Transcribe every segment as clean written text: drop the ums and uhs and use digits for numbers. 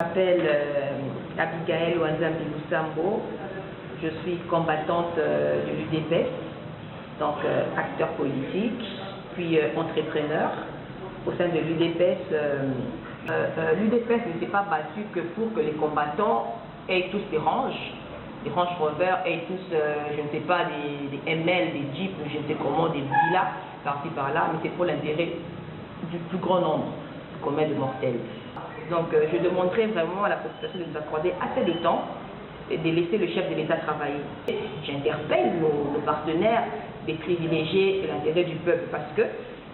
Je m'appelle Abigail Wanzambi-Lusambo, je suis combattante de l'UDPS, donc acteur politique, puis entrepreneur. Au sein de l'UDPS, l'UDPS ne s'est pas battu que pour que les combattants aient tous des Range Rover, aient tous, je ne sais pas, des ML, des Jeeps, je ne sais comment, des villas, par-ci par-là, mais c'est pour l'intérêt du plus grand nombre commun de mortels. Donc je demanderai vraiment à la population de nous accorder assez de temps et de laisser le chef de l'État travailler. J'interpelle nos partenaires des privilégier l'intérêt du peuple parce que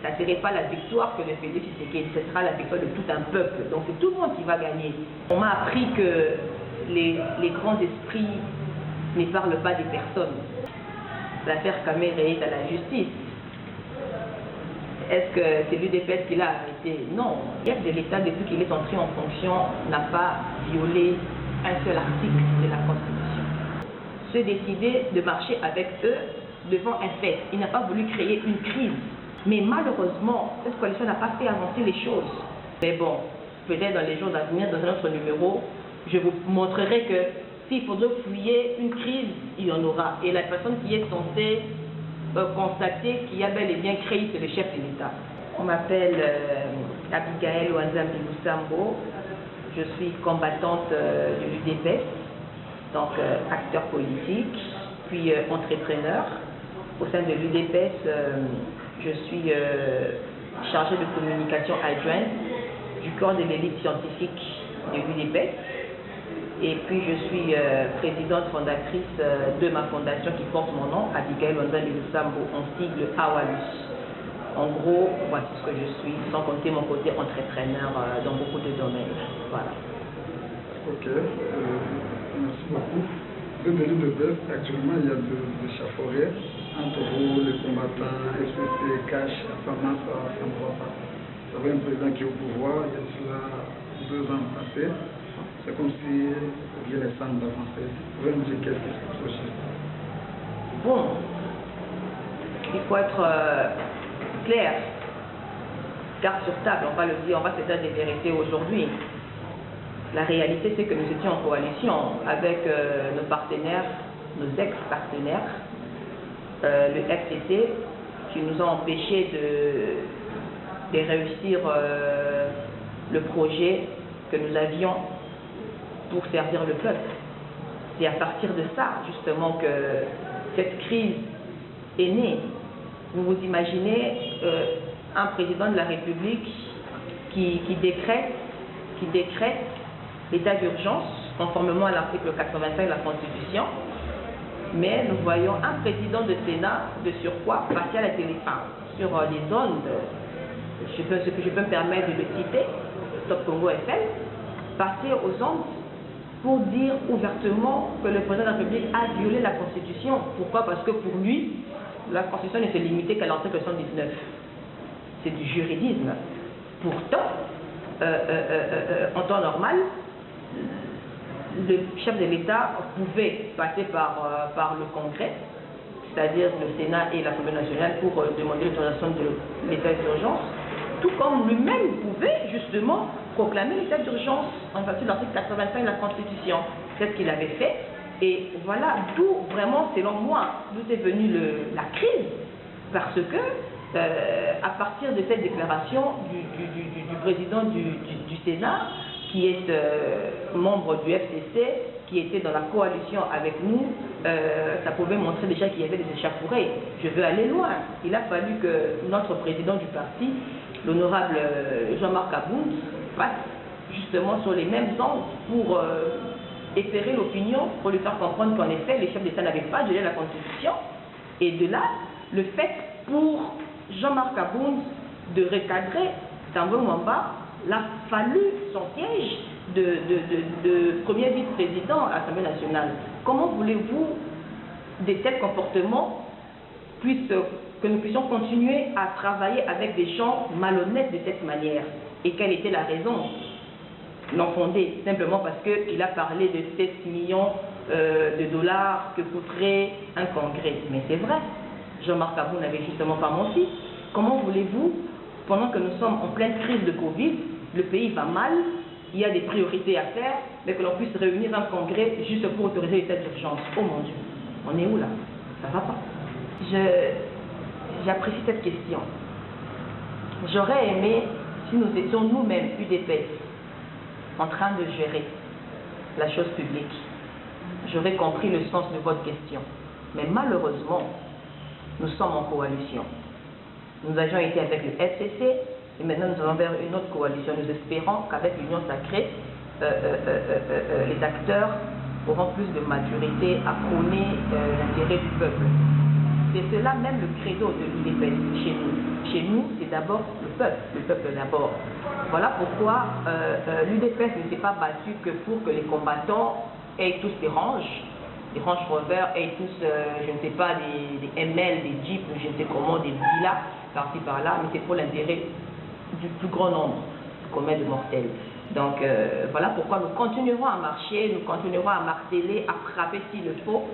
ça ne serait pas la victoire que de Félix Tshisekedi, ce sera la victoire de tout un peuple. Donc c'est tout le monde qui va gagner. On m'a appris que les grands esprits ne parlent pas des personnes. L'affaire Kamere est à la justice. Est-ce que c'est l'UDPS qui l'a arrêté? Non. Le chef de l'État, depuis qu'il est entré en fonction, n'a pas violé un seul article de la Constitution. Se décider de marcher avec eux devant un fait. Il n'a pas voulu créer une crise. Mais malheureusement, cette coalition n'a pas fait avancer les choses. Mais bon, peut-être dans les jours à venir, dans un autre numéro, je vous montrerai que s'il faudrait fouiller une crise, il y en aura. Et la personne qui est censée constater qu'il y a bel et bien créé, c'est le chef de l'État. On m'appelle Abigail Wanzambi-Lusambo, je suis combattante de l'UDPS, donc acteur politique, puis entrepreneur. Au sein de l'UDPS, je suis chargée de communication adjointe du corps de l'élite scientifique de l'UDPS. Et puis je suis présidente fondatrice de ma fondation qui porte mon nom, Abigail Wanzambi-Lusambo, en sigle AWALUS. En gros, voici ce que je suis, sans compter mon côté entrepreneur dans beaucoup de domaines. Voilà. Ok, merci beaucoup. Vous êtes de l'UDPS, actuellement il y a des échauffourées entre vous, les combattants, SPC, Cash, FAMAS, ça ne va pas. Vous avez un président qui est au pouvoir, il y a cela 2 ans passés. C'est comme si il y a les centres d'avancer. Vous pouvez nous dire qu'est-ce qui se passe aussi? Bon, il faut être clair, carte sur table, on va le dire, on va se dire des vérités aujourd'hui. La réalité, c'est que nous étions en coalition avec nos partenaires, nos ex-partenaires, le FCC, qui nous a empêchés de réussir le projet que nous avions pour servir le peuple. C'est à partir de ça, justement, que cette crise est née. Vous vous imaginez un président de la République qui décrète l'état d'urgence, conformément à l'article 85 de la Constitution, mais nous voyons un président de Sénat, de surcroît, passer à la télé, sur les ondes, ce que je peux me permettre de le citer, Top Congo FM, passer aux ondes pour dire ouvertement que le président de la République a violé la Constitution. Pourquoi? Parce que pour lui, la Constitution ne se limitait qu'à l'article 119. C'est du juridisme. Pourtant, en temps normal, le chef de l'État pouvait passer par le Congrès, c'est-à-dire le Sénat et l'Assemblée nationale, pour demander l'autorisation de l'état d'urgence, tout comme lui-même pouvait justement proclamer l'état d'urgence en vertu de l'article 85 de la Constitution. C'est ce qu'il avait fait. Et voilà d'où vraiment, selon moi, d'où est venue la crise. Parce que, à partir de cette déclaration du président du Sénat, qui est membre du FCC, qui était dans la coalition avec nous, ça pouvait montrer déjà qu'il y avait des échauffourées. Je veux aller loin. Il a fallu que notre président du parti, l'honorable Jean-Marc Abound, passe justement sur les mêmes angles pour éclairer l'opinion, pour lui faire comprendre qu'en effet, les chefs d'État n'avaient pas violé la Constitution. Et de là, le fait pour Jean-Marc Abound de recadrer Tango Mwamba, il a fallu son siège de premier vice-président à l'Assemblée nationale. Comment voulez-vous de tels comportements que nous puissions continuer à travailler avec des gens malhonnêtes de cette manière? Et quelle était la raison? Non fondée, simplement parce qu'il a parlé de 7 millions de dollars que coûterait un congrès. Mais c'est vrai, Jean-Marc Abound n'avait justement pas menti. Comment voulez-vous, pendant que nous sommes en pleine crise de Covid, le pays va mal, il y a des priorités à faire, mais que l'on puisse réunir un congrès juste pour autoriser l'état d'urgence. Oh mon Dieu, on est où là? Ça va pas. J'apprécie cette question. J'aurais aimé si nous étions nous-mêmes UDPS en train de gérer la chose publique. J'aurais compris le sens de votre question. Mais malheureusement, nous sommes en coalition. Nous avions été avec le FCC et maintenant nous allons vers une autre coalition. Nous espérons qu'avec l'Union sacrée, les acteurs auront plus de maturité à prôner l'intérêt du peuple. C'est cela même le credo de l'UDPS chez nous. Chez nous, c'est d'abord le peuple d'abord. Voilà pourquoi l'UDPS ne s'est pas battu que pour que les combattants aient tous des ranges rovers, aient tous, je ne sais pas, des ML, des Jeeps, je ne sais comment, des villas, par-ci par-là, mais c'est pour l'intérêt du plus grand nombre commun de mortels. Donc voilà pourquoi nous continuerons à marcher, nous continuerons à marteler, à frapper s'il le faut,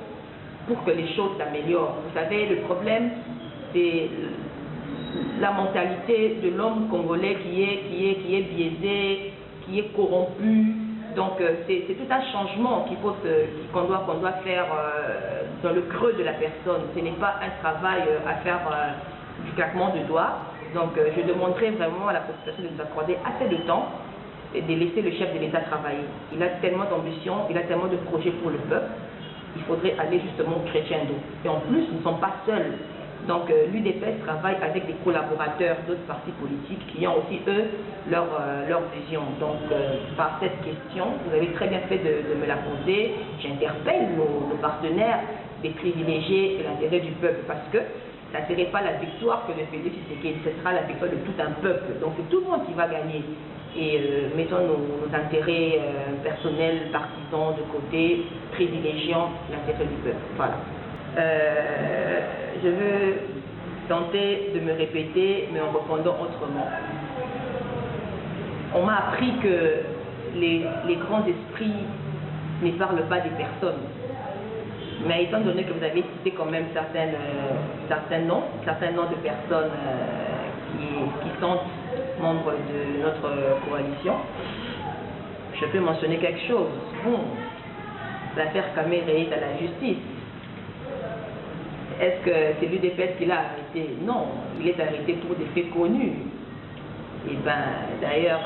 pour que les choses s'améliorent. Vous savez, le problème, c'est la mentalité de l'homme congolais qui est biaisé, qui est corrompu. Donc c'est tout un changement qu'on doit faire dans le creux de la personne. Ce n'est pas un travail à faire du claquement de doigts. Donc je demanderai vraiment à la population de nous accorder assez de temps et de laisser le chef de l'État travailler. Il a tellement d'ambition, il a tellement de projets pour le peuple. Il faudrait aller justement au crescendo. Et en plus, nous ne sommes pas seuls. Donc l'UDPS travaille avec des collaborateurs d'autres partis politiques qui ont aussi, eux, leur vision. Donc par cette question, vous avez très bien fait de me la poser. J'interpelle nos partenaires des privilégiés et l'intérêt du peuple parce que ça ne serait pas la victoire que de Félix Tshisekedi, ce sera la victoire de tout un peuple. Donc c'est tout le monde qui va gagner. Et mettons nos intérêts personnels, partisans de côté, privilégiant l'intérêt du peuple. Voilà. Je veux tenter de me répéter, mais en répondant autrement. On m'a appris que les grands esprits ne parlent pas des personnes. Mais étant donné que vous avez cité quand même certains noms de personnes qui sont membres de notre coalition, je peux mentionner quelque chose. Bon, l'affaire Kamere est à la justice. Est-ce que c'est l'UDPS qui l'a arrêté? Non, il est arrêté pour des faits connus. Et d'ailleurs,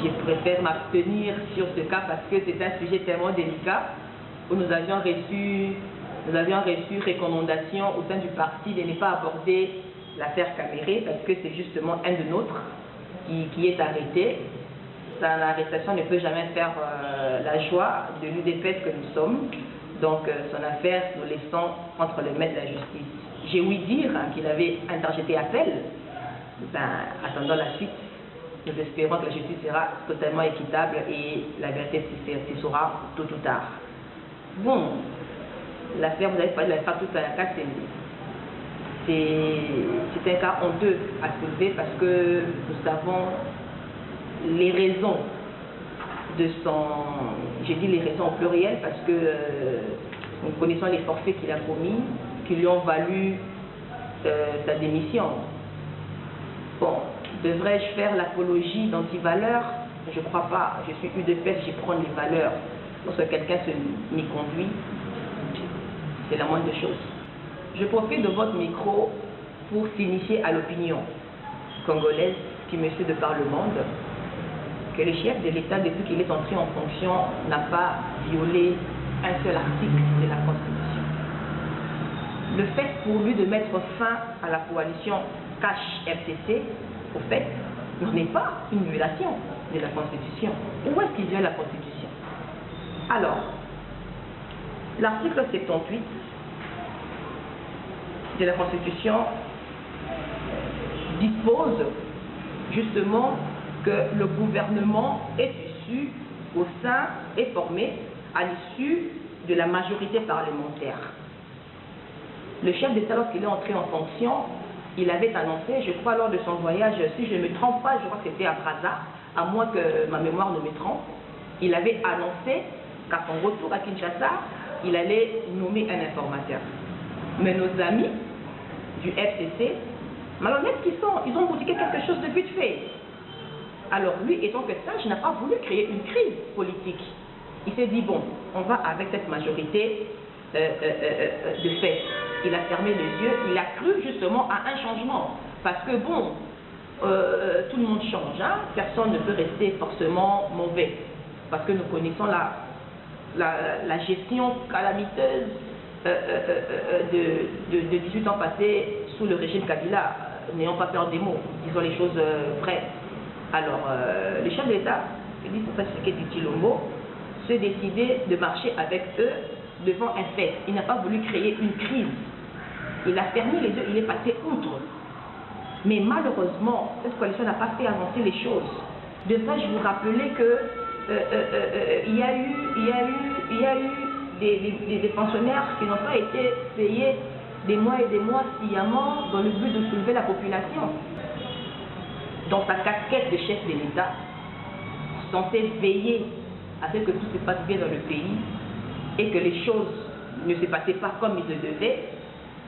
je préfère m'abstenir sur ce cas parce que c'est un sujet tellement délicat où nous avions reçu recommandation au sein du parti de ne pas aborder l'affaire Kamere parce que c'est justement un de nôtres qui est arrêté. L'arrestation ne peut jamais faire la joie de l'UDPS que nous sommes. Donc son affaire, nous laissons entre les mains de la justice. J'ai ouï dire qu'il avait interjeté appel. Attendant la suite, nous espérons que la justice sera totalement équitable et la vérité se saura tôt ou tard. Bon, l'affaire, vous avez parlé de l'affaire toute la cas, c'est un cas honteux à soulever parce que nous savons les raisons de son... J'ai dit les raisons au pluriel parce que nous connaissons les forfaits qu'il a commis, qui lui ont valu sa démission. Bon, devrais-je faire l'apologie d'antivaleurs? Je ne crois pas. Je suis UDPS, j'y prends les valeurs. Lorsque quelqu'un m'y conduit, c'est la moindre des choses. Je profite de votre micro pour signifier à l'opinion congolaise qui me suit de par le monde que le chef de l'État, depuis qu'il est entré en fonction, n'a pas violé un seul article de la Constitution. Le fait pour lui de mettre fin à la coalition CACH-FCC, au fait, n'en est pas une violation de la Constitution. Où est-ce qu'il viole la Constitution? Alors, l'article 78 de la Constitution dispose justement que le gouvernement est issu au sein, est formé à l'issue de la majorité parlementaire. Le chef d'État, lorsqu'il est entré en fonction, il avait annoncé, je crois lors de son voyage, si je ne me trompe pas, je crois que c'était à Brazza, à moins que ma mémoire ne me trompe, il avait annoncé qu'à son retour à Kinshasa, il allait nommer un informateur. Mais nos amis du FCC, malhonnêtes qu'ils sont, ils ont boutiqué quelque chose de vite fait. Alors lui, étant que sage, n'a pas voulu créer une crise politique. Il s'est dit, bon, on va avec cette majorité de fait. Il a fermé les yeux, il a cru justement à un changement. Parce que bon, tout le monde change, hein? Personne ne peut rester forcément mauvais. Parce que nous connaissons la gestion calamiteuse de 18 ans passés sous le régime Kabila. N'ayons pas peur des mots, disons les choses vraies. Alors, le chef d'État, Félix Tshisekedi Tshilombo, s'est décidé de marcher avec eux devant un fait. Il n'a pas voulu créer une crise. Il a fermé les yeux, il est passé outre. Mais malheureusement, cette coalition n'a pas fait avancer les choses. De ça, je vous rappelais que il y a eu des pensionnaires qui n'ont pas été payés des mois et des mois sciemment dans le but de soulever la population. Dans sa casquette de chef de l'État, censé veiller à ce que tout se passe bien dans le pays et que les choses ne se passaient pas comme il le devait,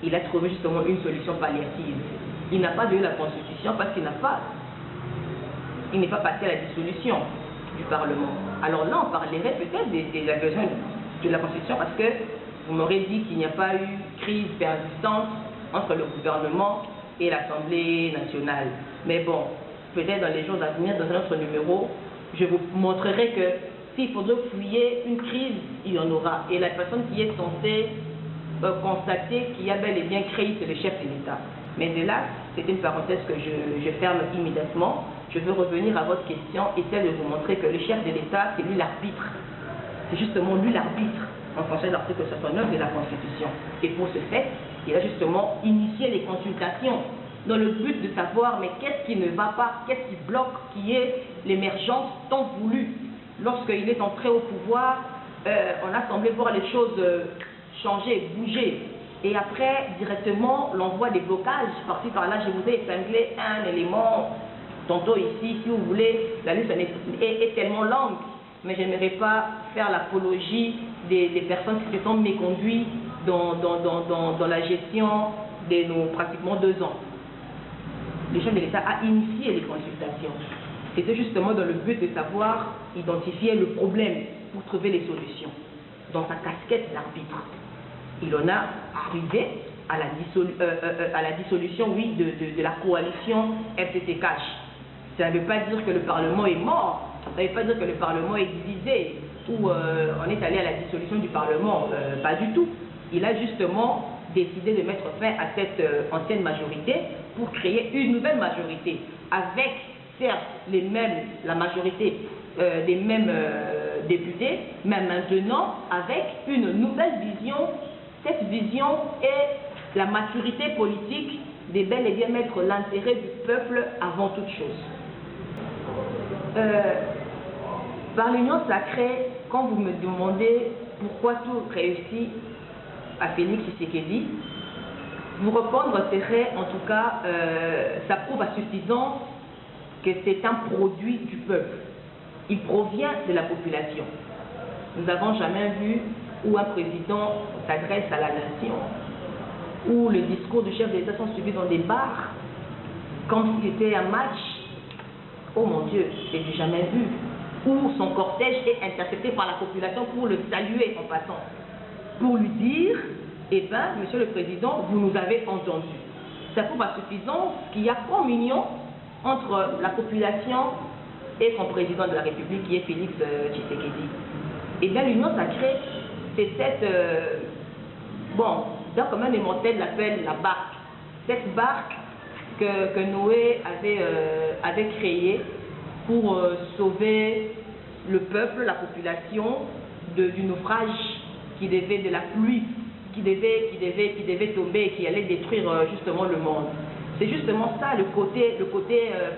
il a trouvé justement une solution palliative. Il n'a pas donné la Constitution parce qu'il n'est pas passé à la dissolution du Parlement. Alors là, on parlerait peut-être des agressions de la Constitution parce que vous m'aurez dit qu'il n'y a pas eu crise persistante entre le gouvernement et l'Assemblée nationale. Mais bon, peut-être dans les jours à venir, dans un autre numéro, je vous montrerai que s'il faudrait fouiller une crise, il y en aura. Et la personne qui est censée constater qu'il y a bel et bien crise, c'est le chef de l'État. Mais de là, c'est une parenthèse que je ferme immédiatement. Je veux revenir à votre question et celle de vous montrer que le chef de l'État, c'est lui l'arbitre. C'est justement lui l'arbitre en fonction de l'article 69 de la Constitution. Et pour ce fait, il a justement initié les consultations dans le but de savoir mais qu'est-ce qui ne va pas, qu'est-ce qui bloque, qui est l'émergence tant voulue. Lorsqu'il est entré au pouvoir, on a semblé voir les choses changer, bouger. Et après, directement, l'envoi des blocages, par-ci par-là, je vous ai épinglé un élément, tantôt ici, si vous voulez, la liste est tellement longue, mais je n'aimerais pas faire l'apologie des personnes qui se sont méconduites dans la gestion de nos pratiquement 2 ans. Le chef de l'État a initié les consultations. C'était justement dans le but de savoir identifier le problème pour trouver les solutions. Dans sa casquette d'arbitre, il en a arrivé à la dissolution, oui, de la coalition FCC-Cash. Ça ne veut pas dire que le Parlement est mort, ça ne veut pas dire que le Parlement est divisé, ou on est allé à la dissolution du Parlement, pas du tout. Il a justement décidé de mettre fin à cette ancienne majorité pour créer une nouvelle majorité, avec certes la majorité des mêmes députés, mais maintenant avec une nouvelle vision. Cette vision est la maturité politique de bel et bien mettre l'intérêt du peuple avant toute chose. Par l'union sacrée, quand vous me demandez pourquoi tout réussit à Félix Tshisekedi, vous répondre serait en tout cas, ça prouve à suffisance que c'est un produit du peuple. Il provient de la population. Nous n'avons jamais vu où un président s'adresse à la nation, où le discours du chef de l'État sont suivis dans des bars, comme si c'était un match. Oh mon Dieu, c'est du jamais vu. Où son cortège est intercepté par la population pour le saluer en passant, pour lui dire, eh bien, monsieur le président, vous nous avez entendus. Ça prouve à suffisance qu'il y a communion entre la population et son président de la République, qui est Félix Tshisekedi. Et bien, l'union sacrée, c'est cette, bon, comme un immortel l'appelle la barque. Cette barque que Noé avait créée pour sauver le peuple, la population, du naufrage qui devait, de la pluie qui devait tomber et qui allait détruire justement le monde. C'est justement ça le côté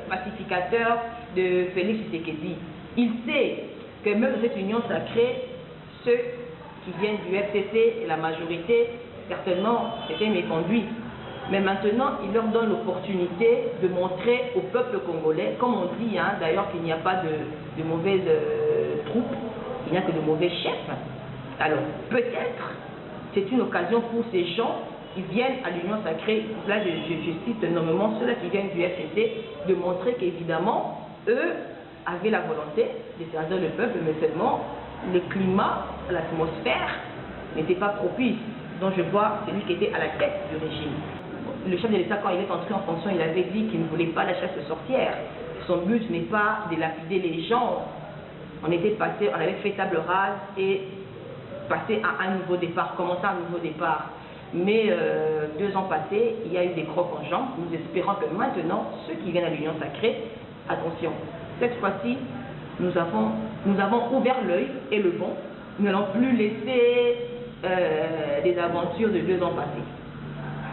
pacificateur de Félix Tshisekedi. Il sait que même cette union sacrée, ceux qui viennent du FCC et la majorité, certainement, étaient méconduits. Mais maintenant, il leur donne l'opportunité de montrer au peuple congolais, comme on dit hein, d'ailleurs qu'il n'y a pas de mauvaises troupes, il n'y a que de mauvais chefs. Alors, peut-être, c'est une occasion pour ces gens qui viennent à l'union sacrée, là je cite nommément ceux-là qui viennent du FCC, de montrer qu'évidemment, eux, avait la volonté de servir le peuple, mais seulement le climat, l'atmosphère n'était pas propice. Donc je vois celui qui était à la tête du régime. Le chef de l'État, quand il est entré en fonction, il avait dit qu'il ne voulait pas la chasse aux sorcières. Son but n'est pas de lapider les gens. On avait fait table rase et passé à un nouveau départ, commencer un nouveau départ. Mais 2 ans passés, il y a eu des crocs en jambes. Nous espérons que maintenant, ceux qui viennent à l'Union sacrée, attention, cette fois-ci, nous avons ouvert l'œil et le bon. Nous n'allons plus laisser des aventures de 2 ans passés.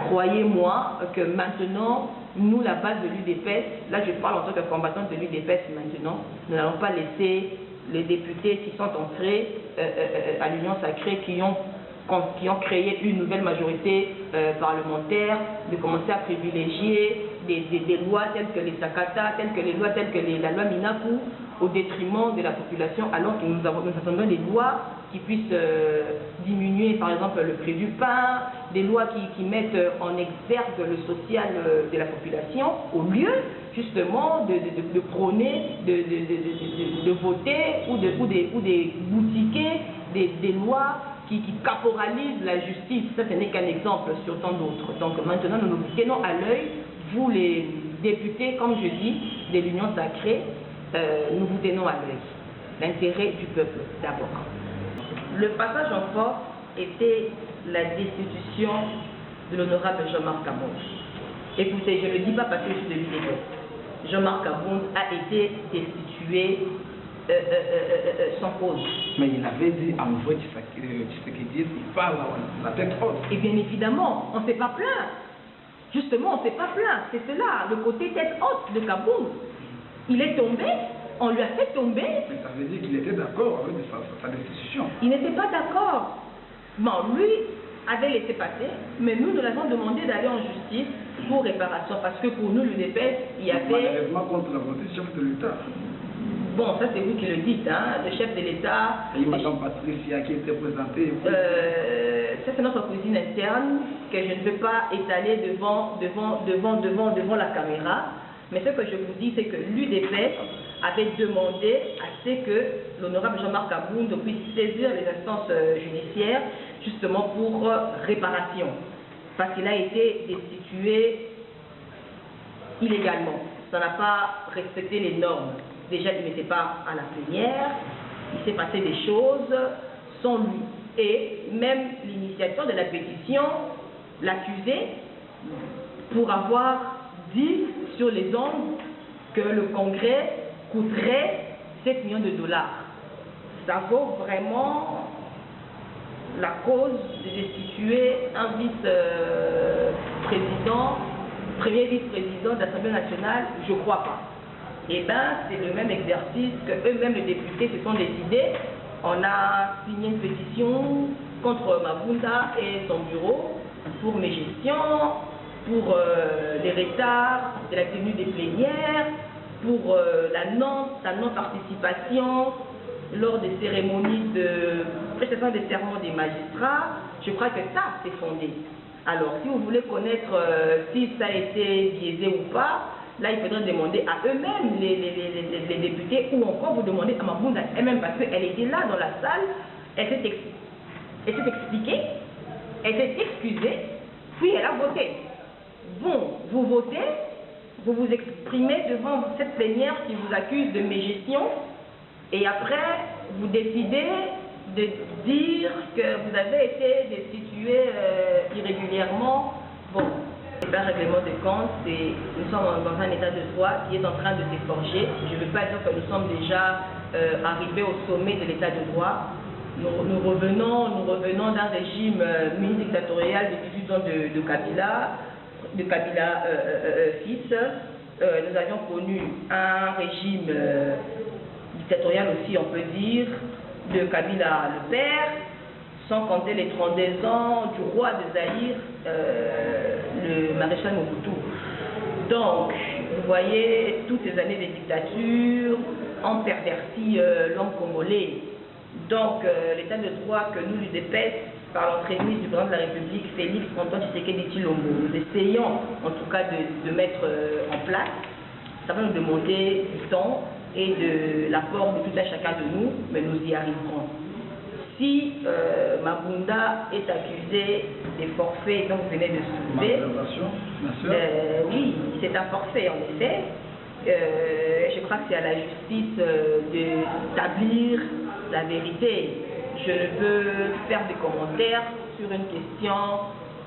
Croyez-moi que maintenant, nous, la base de l'UDPS, là je parle en tant que combattante de l'UDPS maintenant, nous n'allons pas laisser les députés qui sont entrés à l'Union sacrée, qui ont créé une nouvelle majorité parlementaire, de commencer à privilégier des lois telles que les Sakata, telles que la loi Minaku, au détriment de la population, alors que nous attendons des lois qui puissent diminuer par exemple le prix du pain, des lois qui mettent en exergue le social de la population, au lieu justement de prôner, de voter ou de boutiquer des lois qui caporalisent la justice. Ça, ce n'est qu'un exemple sur tant d'autres. Donc maintenant, nous nous tenons à l'œil, vous les députés, comme je dis, de l'Union sacrée, nous vous tenons à l'œil. L'intérêt du peuple d'abord. Le passage en force était la destitution de l'honorable Jean-Marc Kabound. Écoutez, je ne le dis pas parce que je suis de l'UDPS. Jean-Marc Kabound a été destitué sans cause. Mais il avait dit à nouveau Tshisekedi, il parle la tête haute. Et bien évidemment, on ne s'est pas plaint. Justement, on ne s'est pas plaint. C'est cela, le côté tête haute de Kabound. Il est tombé, on lui a fait tomber. Mais ça veut dire qu'il était d'accord avec sa destitution. Il n'était pas d'accord. Bon, lui avait laissé passer, mais nous l'avons demandé d'aller en justice pour réparation, parce que pour nous, l'UDPS, il y avait... Malheureusement contre la volonté du chef de l'État. Bon, ça c'est vous qui le dites, hein, le chef de l'État... Et Mme Patricia qui était présentée... Ça c'est notre cuisine interne, que je ne veux pas étaler devant la caméra. Mais ce que je vous dis, c'est que l'UDPS avait demandé à ce que l'honorable Jean-Marc Kabound puisse saisir les instances judiciaires justement pour réparation. Parce qu'il a été destitué illégalement. Ça n'a pas respecté les normes. Déjà, il n'était pas à la plénière. Il s'est passé des choses sans lui. Et même l'initiateur de la pétition l'accusait pour avoir dit sur les ondes que le Congrès coûterait 7 millions de dollars. Ça vaut vraiment la cause de destituer un vice-président, premier vice-président de l'Assemblée nationale? Je crois pas. Eh bien, c'est le même exercice que eux-mêmes, les députés, se sont décidés. On a signé une pétition contre Mabunda et son bureau pour mes gestions, pour les retards de la tenue des plénières, pour la non-participation lors des cérémonies de prestation des serments des magistrats. Je crois que ça, c'est fondé. Alors, si vous voulez connaître si ça a été biaisé ou pas, là, il faudrait demander à eux-mêmes, les députés, ou encore vous demander à Mabunda elle-même, parce qu'elle était là dans la salle, elle s'est expliquée, elle s'est excusée, puis elle a voté. Bon, vous votez, vous vous exprimez devant cette plénière qui vous accuse de mégestion, et après, vous décidez de dire que vous avez été destitué irrégulièrement. Bon, c'est un règlement de compte, nous sommes dans un état de droit qui est en train de s'efforger. Je ne veux pas dire que nous sommes déjà arrivés au sommet de l'état de droit. Nous revenons d'un régime mini-dictatorial de 18 ans de Kabila fils. Nous avions connu un régime dictatorial aussi, on peut dire, de Kabila le père, sans compter les 32 ans du roi de Zaïre, le maréchal Mobutu. Donc, vous voyez, toutes ces années de dictature ont perverti l'homme congolais. Donc, l'état de droit que nous, l'UDPS, par l'entremise du président de la République, Félix Antoine Tshisekedi Tshilombo, nous essayons en tout cas de mettre en place, ça va nous demander du temps, et de l'apport de tout un chacun de nous, mais nous y arriverons. Si Mabunda est accusé des forfaits dont vous venez de soulever, oui, c'est un forfait en effet. Je crois que c'est à la justice d'établir la vérité. Je ne peux faire des commentaires sur une question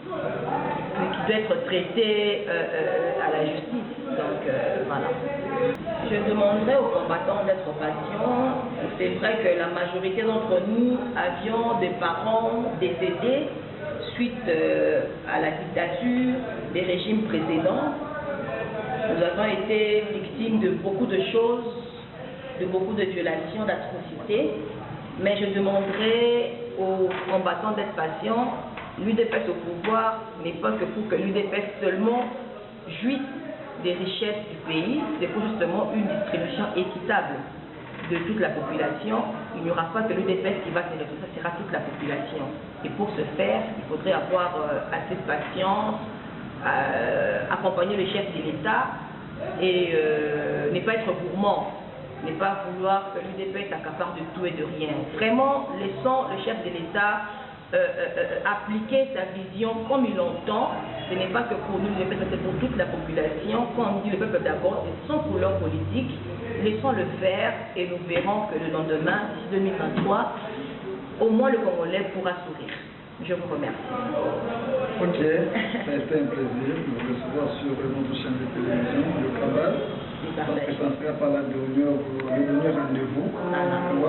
qui doit être traitée à la justice. Donc voilà. Je demanderai aux combattants d'être patients. C'est vrai que la majorité d'entre nous avions des parents décédés suite à la dictature des régimes précédents. Nous avons été victimes de beaucoup de choses, de beaucoup de violations, d'atrocités. Mais je demanderai aux combattants d'être patients. L'UDPS au pouvoir n'est pas que pour que l'UDPS seulement jouisse des richesses du pays, c'est pour justement une distribution équitable de toute la population. Il n'y aura pas que l'UDPS qui va s'élever, ça sera toute la population. Et pour ce faire, il faudrait avoir assez de patience, accompagner le chef de l'État et ne pas être gourmand, ne pas vouloir que l'UDPS accapare de tout et de rien. Vraiment, laissons le chef de l'État appliquer sa vision comme il l'entend. Ce n'est pas que pour nous, c'est pour toute la population. Quand on dit le peuple d'abord, c'est sans couleur politique. Laissons le faire et nous verrons que le lendemain, d'ici 2023, au moins le Congolais pourra sourire. Je vous remercie. Ok, ça a été un plaisir de vous recevoir sur notre chaîne de télévision, le Cabal. Parce que ça ne sera pas le dernier rendez-vous. On a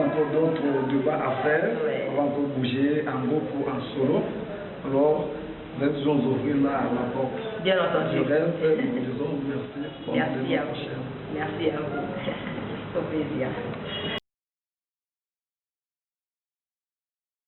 encore d'autres débats à faire. On va encore bouger en groupe ou en solo. Alors, nous allons ouvrir la porte. Bien entendu. Je reste, nous vous disons merci. Merci à vous. Merci à vous. Au plaisir.